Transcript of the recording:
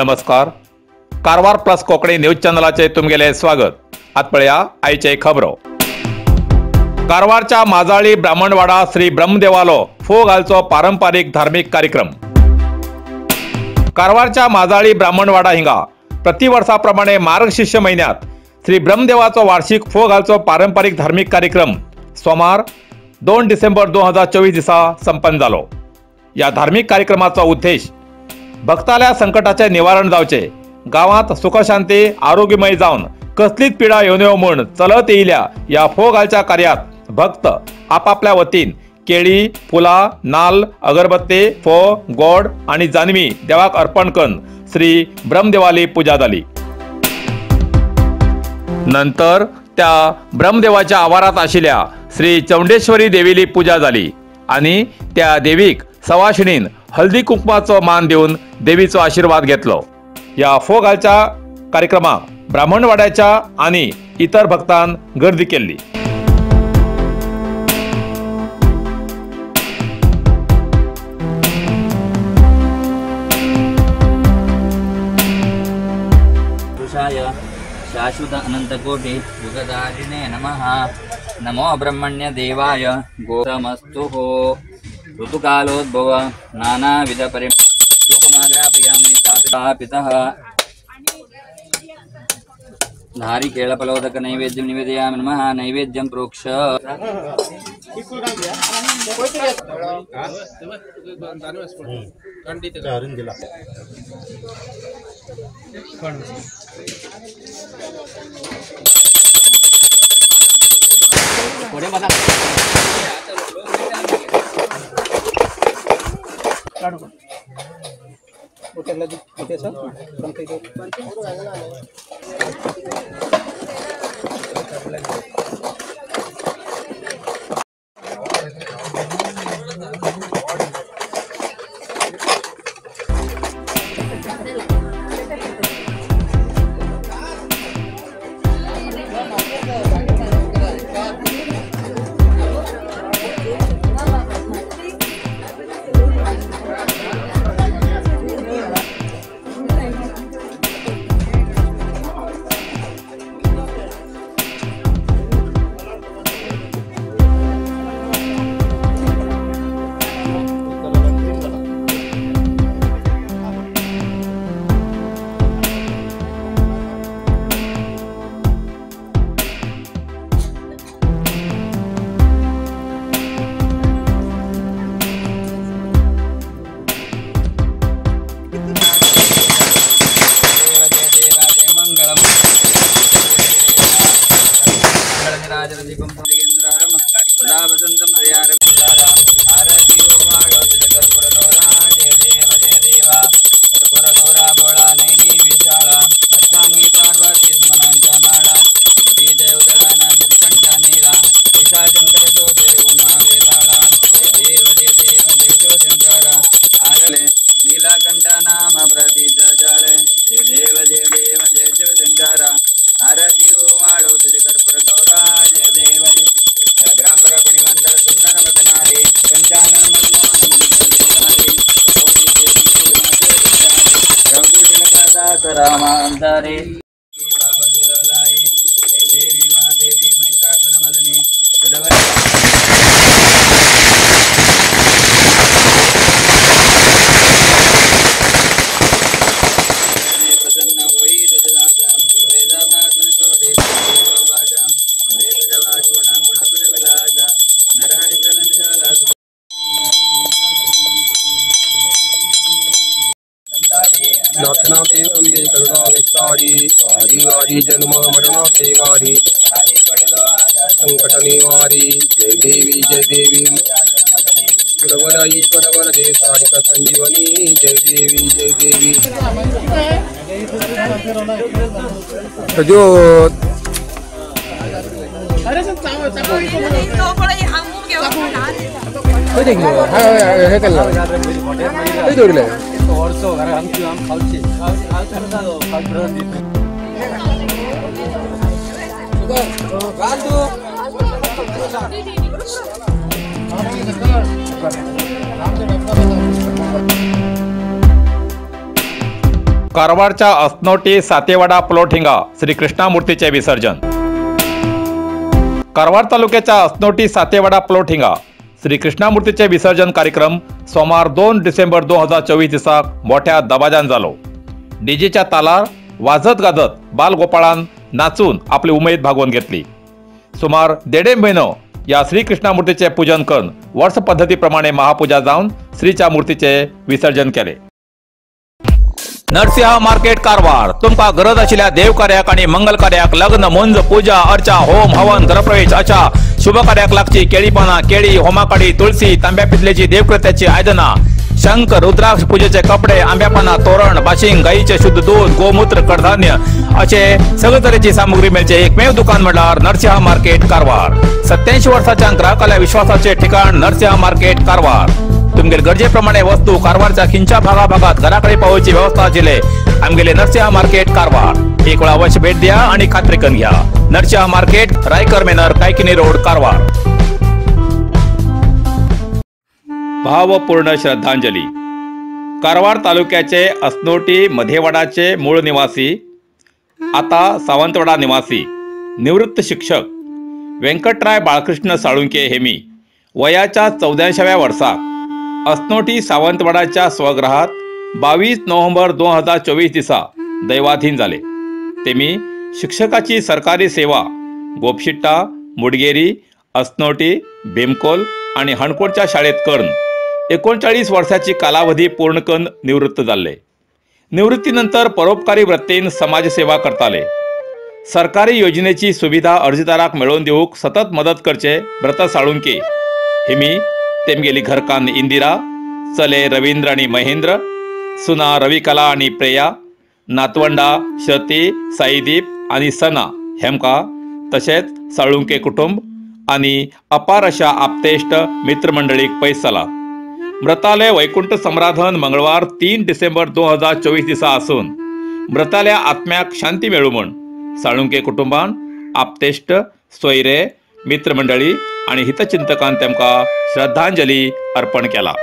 नमस्कार. Karwar plus Konkani news चॅनलाचे तुमगेले स्वागत. आत पळया आयचे खबरो. कारवारच्या माजाळी ब्राह्मणवाडा श्री ब्रह्मदेवालो फोग घालचो पारंपारीक धार्मिक कार्यक्रम. कारवारच्या माजाळी ब्राह्मणवाडा हिंगा प्रतिवर्षाप्रमाणे मार्गशीर्ष महिन्यात श्री ब्रह्मदेवाचो वार्षिक फोग घालचो पारंपारीक धार्मिक कार्यक्रम सोमार 2 डिसेंबर 2024 दिसा संपन्न जालो. या धार्मिक कार्यक्रमाचो उद्देश भक्ताल्या संकटाचे निवारण जावचे, गावात सुखशांती आरोग्यमय जावन कसलीच पिडा येवं म्हूण चलत येयल्या या फोग घालच्या कार्यात भक्त आपापल्या वतीन केळी, फुलां, नाल्ल, अगरबत्ती, फोव, गोड आणि जानवी देवाक अर्पण करून श्री ब्रह्मदेवाली पूजा जाली. नंतर त्या ब्रह्मदेवाच्या आवारात आशिल्ल्या श्री चौंडेश्वरी देवीली पूजा जाली आणि त्या देवीक सवाशिणीन हळदी कुंकमाचो मान देऊन देवीचो आशीर्वाद घेतलो. या फोग घालच्या कार्यक्रमाक ब्राह्मणवाड्याच्या आणि इतर भक्तान गर्दी केली. शाश्वत अनंतकोटि युगदारिणे नमः. नमो ब्रह्मण्य देवाय गोतमस्तु. ऋतुकालोद्भव नानाविध परिमाग्रापयामि स्थापितः. नारिकेळफलोदक नैवेद्यं निवेदयामि नमः. नैवेद्यं प्रोक्ष रामांतरे नाथनाथे अंबे करुणा विस्तारी वारी वारी जन्म मरणाचे वारी संकट निवारी. जय देवी सुरवर ईश्वर वरदे सारिक संजीवनी. जय देवी जो कारवारच्या अस्नोटी सातेवाडा प्लॉट हिंगा श्री कृष्णामूर्तीचे विसर्जन। कारवार तालुक्याच्या अस्नोटी सातेवाडा प्लॉट हिंगा श्री कृष्णामूर्तीचे विसर्जन कार्यक्रम सोमार 2 डिसेंबर 2024 दिसा मोठ्या दबाजान जालो। डीजेच्या तालार वाजत गाजत बालगोपाळान नाचून आपली उमेद भागवून घेतली। सुमार 1.5 म्हयनो या श्री कृष्णामूर्तीचे पूजन करून वर्ष पद्धतीप्रमाणे महापूजा जावन श्रीच्या मूर्तीचे विसर्जन केले। नरसिंह मार्केट कारवार तुमका गरज आशिल्ल्या देव कार्याक आणि मंगल कार्याक, लग्न, मुंज, पूजा अर्चा, होम हवन, गृहप्रवेश अशा शुभ कार्याक लागची केळी पाना, केळी, होमाकाडी, तुळशी, तांब्या पितलेची देवकृत्याची आयदना, शंख, रुद्राक्ष पूजेचे कपडे, आंब्या पाना, तोरण, बाशिंग, गाईचे शुद्ध दूध, गोमूत्र, कडधान्य असे सगळे तरेची सामुग्री मेळचे एकमेव दुकान म्हणल्यार नरसिंह मार्केट कारवार। 87 वर्सांच्या ग्राहकाल्या विश्वासाचे ठिकाण नरसिंह मार्केट कारवार। तुमगेर गरजेप्रमाणे वस्तू कारवारच्या खिंच्या भागाभागात घराकडे पावोवची व्यवस्था आशिल्ले आमगेले नरसिंह मार्केट कारवार। एक वेळा अवश्य भेट द्या आणि खात्री करून घ्या। नरसिंह मार्केट, रायकर मेनर, कायकिनी रोड, कारवार। भावपूर्ण श्रद्धांजली। कारवार तालुक्याचे अस्नोटी मधेवाडाचे मूळ निवासी, आता सावंतवाडा निवासी, निवृत्त शिक्षक व्यंकटराय बाळकृष्ण साळुंके हेमी वयाच्या 14व्या वर्साक अस्नोटी सावंतवाडाच्या स्वगृहात 22 नोव्हेंबर 2024 दिसा दैवाधीन झाले। तेमी शिक्षकाची सरकारी सेवा गोपशिट्टा, मुडगेरी, अस्नोटी, भीमकोल आणि हणकोटच्या शाळेत करून 39 वर्षाची कालावधी पूर्ण करून निवृत्त झाले। निवृत्तीनंतर परोपकारी वृत्तीन समाजसेवा करताले। सरकारी योजनेची सुविधा अर्जदाराक मेळोवन दिवूक सतत मदत करचे व्रत साळुंके हेमी तेमगेली घरकान्न इंदिरा, चले रवींद्र आणि महेंद्र, सुना रविकला आणि प्रेया, नातवंडा श्रती, साईदीप आणि सना हेमका, तशेंच साळुंके कुटुंब आणि अपार अशा आपतेष्ट मित्रमंडळीक पैस जाला। मृतालय वैकुंठ सम्राधन मंगळवार 3 डिसेंबर 2024 दिसा आसून मृताल्या आत्म्याक शांती मेळू म्हण साळुंके कुटुंबान, आपतेष्ट, सोयरे, मित्रमंडळी आणि हितचिंतकान तेमका श्रद्धांजली अर्पण केला।